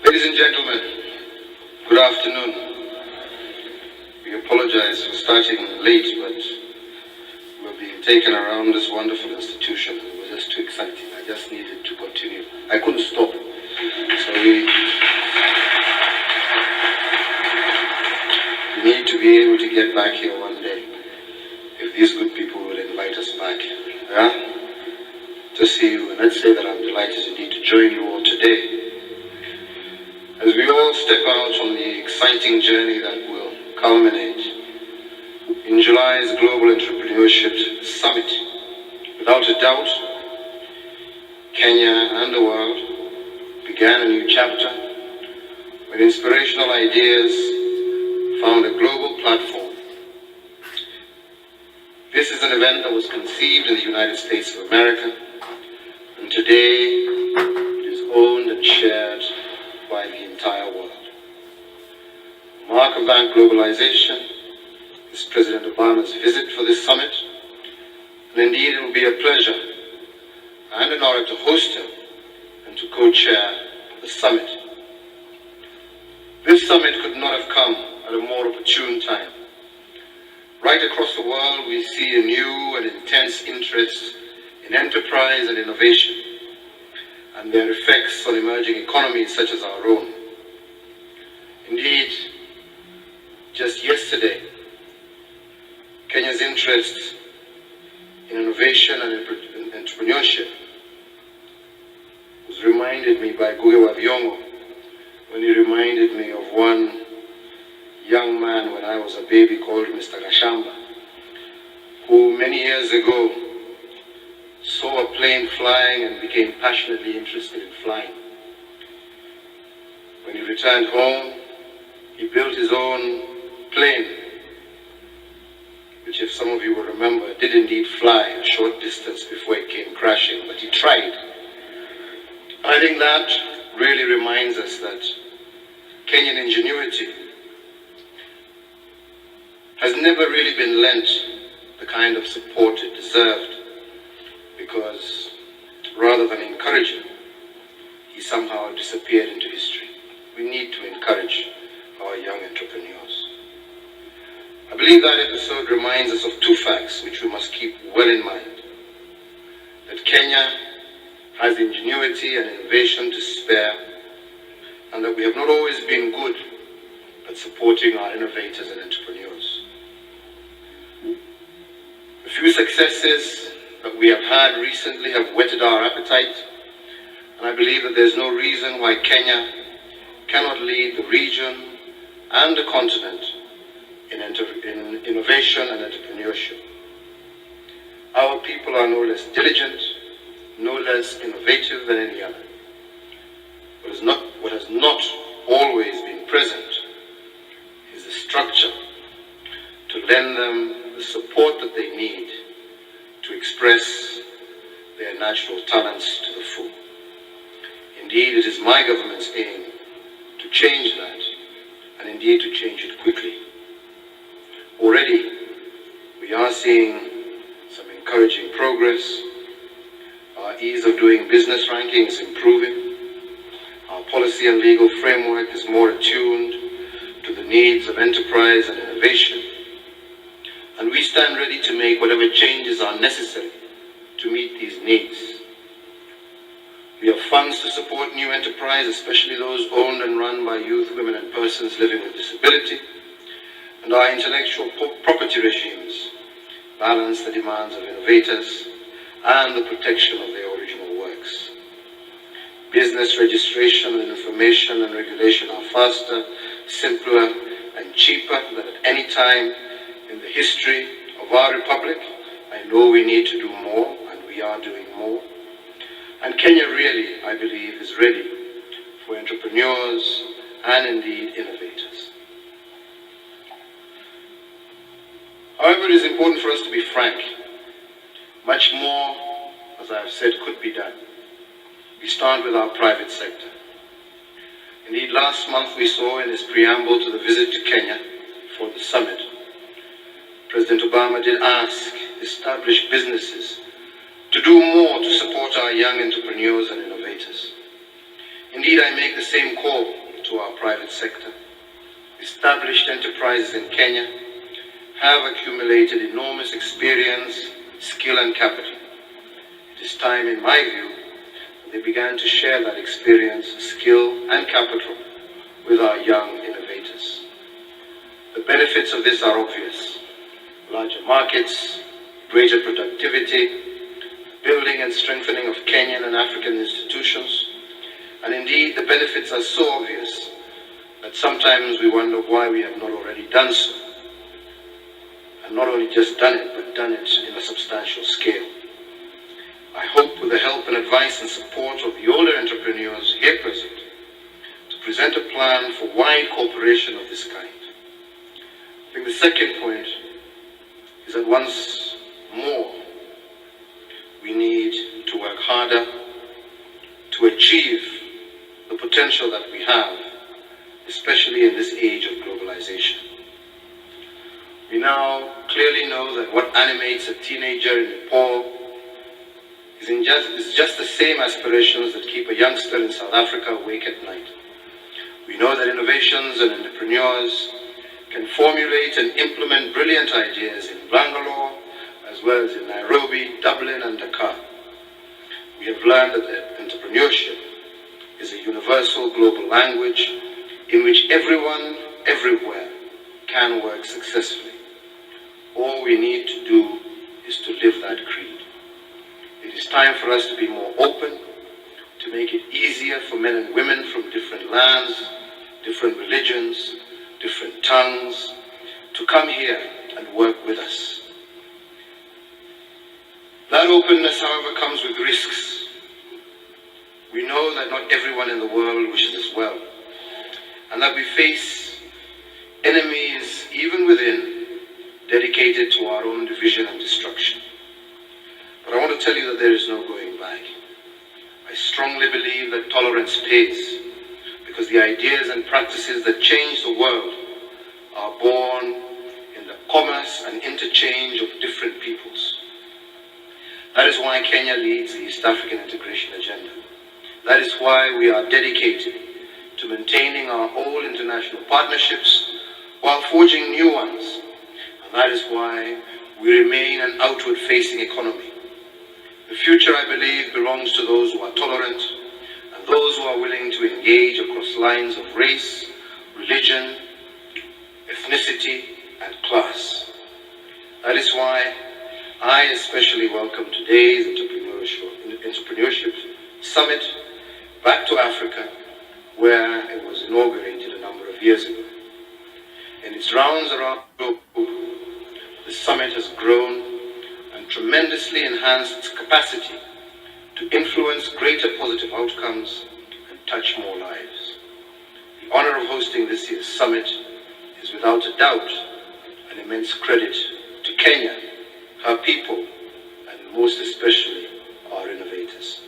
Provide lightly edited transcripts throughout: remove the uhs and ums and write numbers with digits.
Ladies and gentlemen, good afternoon. We apologize for starting late, but we're being taken around this wonderful institution. It was just too exciting. I just needed to continue. I couldn't stop. So we need to be able to get back here one day, if these good people will invite us back. Yeah? To see you, and let's say that I'm delighted indeed to join you all today as we all step out on the exciting journey that will culminate in July's Global Entrepreneurship Summit. Without a doubt, Kenya and the world began a new chapter when inspirational ideas found a global platform. This is an event that was conceived in the United States of America, and today it is owned and shared by the entire world. The mark of that globalization is President Obama's visit for this summit, and indeed it will be a pleasure and an honor to host him and to co-chair the summit. This summit could not have come at a more opportune time. Right across the world we see a new and intense interest in enterprise and innovation, and their effects on emerging economies such as our own. Indeed, just yesterday, Kenya's interest in innovation and entrepreneurship was reminded me by Guge wa Thiong'o when he reminded me of one young man when I was a baby called Mr. Gashamba, who many years ago saw a plane flying and became passionately interested in flying. When he returned home, he built his own plane, which, if some of you will remember, did indeed fly a short distance before it came crashing, but he tried. I think that really reminds us that Kenyan ingenuity has never really been lent the kind of support it deserved, because rather than encouraging, he somehow disappeared into history. We need to encourage our young entrepreneurs. I believe that episode reminds us of two facts which we must keep well in mind: that Kenya has ingenuity and innovation to spare, and that we have not always been good at supporting our innovators and entrepreneurs. A few successes that we have had recently have whetted our appetite, and I believe that there's no reason why Kenya cannot lead the region and the continent in innovation and entrepreneurship. Our people are no less diligent, no less innovative than any other. What has not always been present is the structure to lend them the support that they need to express their natural talents to the full. Indeed, it is my government's aim to change that, and indeed to change it quickly. Already, we are seeing some encouraging progress. Our ease of doing business ranking is improving. Our policy and legal framework is more attuned to the needs of enterprise and innovation. And we stand ready to make whatever changes are necessary to meet these needs. We have funds to support new enterprise, especially those owned and run by youth, women, and persons living with disability. And our intellectual property regimes balance the demands of innovators and the protection of their original works. Business registration and information and regulation are faster, simpler, and cheaper than at any time in the history of our republic. I know we need to do more, and we are doing more. And Kenya really, I believe, is ready for entrepreneurs and indeed innovators. However, it is important for us to be frank. Much more, as I have said, could be done. We start with our private sector. Indeed, last month we saw in his preamble to the visit to Kenya for the summit, President Obama did ask established businesses to do more to support our young entrepreneurs and innovators. Indeed, I make the same call to our private sector. Established enterprises in Kenya have accumulated enormous experience, skill and capital. It is time, in my view, that they began to share that experience, skill and capital with our young innovators. The benefits of this are obvious: larger markets, greater productivity, building and strengthening of Kenyan and African institutions, and indeed the benefits are so obvious that sometimes we wonder why we have not already done so. And not only just done it, but done it in a substantial scale. I hope, with the help and advice and support of the older entrepreneurs here present, to present a plan for wide cooperation of this kind. I think the second point is that once more, we need to work harder to achieve the potential that we have, especially in this age of globalization. We now clearly know that what animates a teenager in Nepal is just the same aspirations that keep a youngster in South Africa awake at night. We know that innovations and entrepreneurs can formulate and implement brilliant ideas in Bangalore, as well as in Nairobi, Dublin, and Dakar. We have learned that entrepreneurship is a universal global language in which everyone, everywhere, can work successfully. All we need to do is to live that creed. It is time for us to be more open, to make it easier for men and women from different lands, different religions, different tongues, to come here and work with us. That openness, however, comes with risks. We know that not everyone in the world wishes us well, and that we face enemies, even within, dedicated to our own division and destruction. But I want to tell you that there is no going back. I strongly believe that tolerance pays, because the ideas and practices that change the world are born in the commerce and interchange of different peoples. That is why Kenya leads the East African integration agenda. That is why we are dedicated to maintaining our old international partnerships while forging new ones. And that is why we remain an outward-facing economy. The future, I believe, belongs to those who are tolerant and those who are willing to engage across lines of race, religion, ethnicity, and class. That is why I especially welcome today's entrepreneurship summit back to Africa, where it was inaugurated a number of years ago. In its rounds around the globe, the summit has grown and tremendously enhanced its capacity to influence greater positive outcomes and touch more lives. The honor of hosting this year's summit is without a doubt an immense credit to Kenya, her people, and most especially our innovators.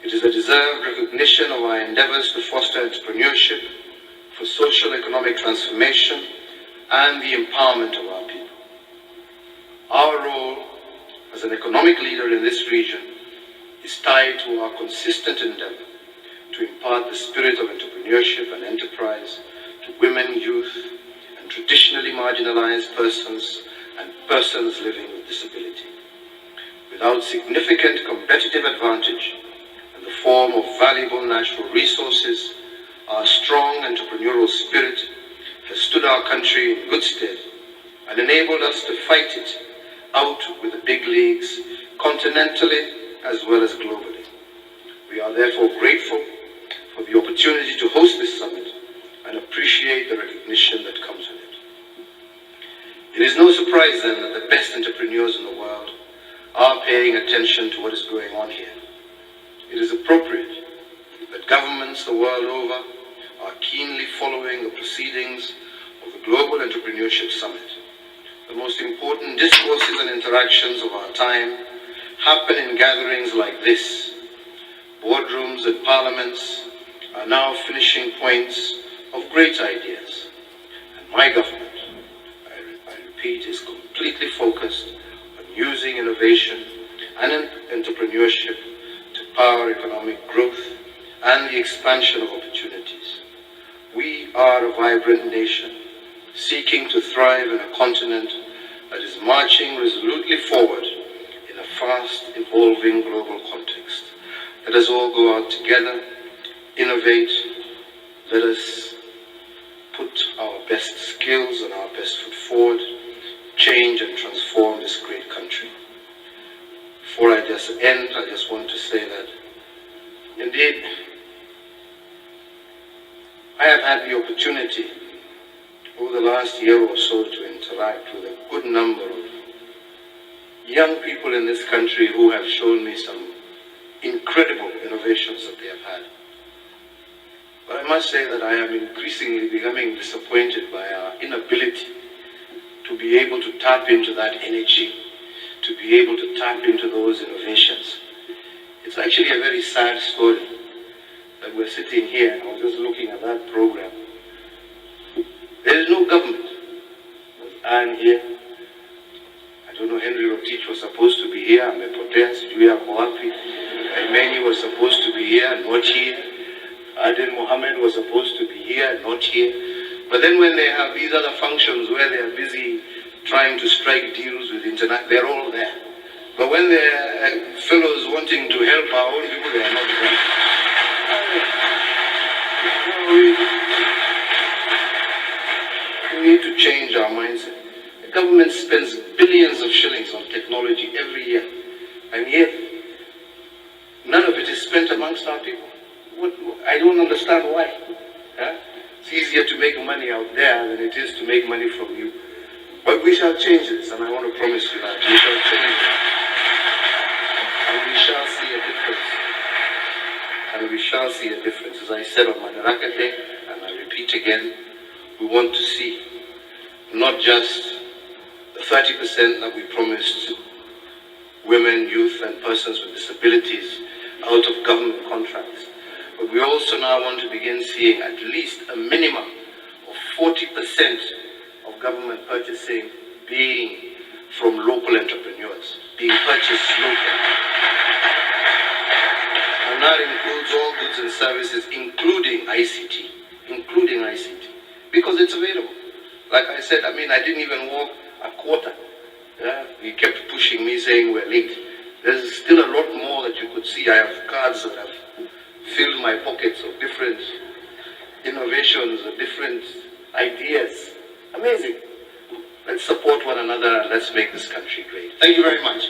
It is a deserved recognition of our endeavors to foster entrepreneurship for social economic transformation and the empowerment of our people. Our role as an economic leader in this region is tied to our consistent endeavor to impart the spirit of entrepreneurship and enterprise to women, youth, and traditionally marginalized persons and persons living with disability. Without significant competitive advantage in the form of valuable natural resources, our strong entrepreneurial spirit has stood our country in good stead and enabled us to fight it out with the big leagues, continentally as well as globally. We are therefore grateful for the opportunity to host this summit and appreciate the recognition that comes with it. It is no surprise then that the best entrepreneurs in the world are paying attention to what is going on here. It is appropriate that governments the world over are keenly following the proceedings of the Global Entrepreneurship Summit. The most important discourses and interactions of our time happen in gatherings like this. Boardrooms and parliaments are now finishing points of great ideas. And my government, I repeat, is completely focused on using innovation and entrepreneurship to power economic growth and the expansion of opportunities. We are a vibrant nation, seeking to thrive in a continent that is marching resolutely forward in a fast-evolving global context. Let us all go out together, innovate. Let us put our best skills and our best foot forward, change and transform this great country. Before I just end, I just want to say that, indeed, I have had the opportunity over the last year or so to interact with a good number of young people in this country who have shown me some incredible innovations that they have had. But I must say that I am increasingly becoming disappointed by our inability to be able to tap into that energy, to be able to tap into those innovations. It's actually a very sad story that we're sitting here. I was just looking at that program. There is no government. I'm here. I don't know, Henry Rotich was supposed to be here. Amepotea, sijui ako wapi. Many was supposed to be here, not here. Aden Mohammed was supposed to be here, not here. But then when they have these other functions where they are busy trying to strike deals with internet, they're all there. But when they're fellows wanting to help our own people, they are not there. We need to change our mindset. The government spends billions of shillings on technology every year, and yet none of it is spent amongst our people. I don't understand why. It's easier to make money out there than it is to make money from you. But we shall change this, and I want to promise you that we shall change it. And we shall see a difference. And we shall see a difference. As I said on Madaraka Day, and I repeat again, we want to see not just the 30% that we promised women, youth, and persons with disabilities out of government contracts, but we also now want to begin seeing at least a minimum of 40% of government purchasing being from local entrepreneurs, being purchased locally. And that includes all goods and services, including ICT, because it's available. Like I said, I didn't even walk a quarter. He kept pushing me, saying we're late. There's still a lot more that you could see. I have cards that have filled my pockets of different innovations, of different ideas. Amazing. Let's support one another and let's make this country great. Thank you very much.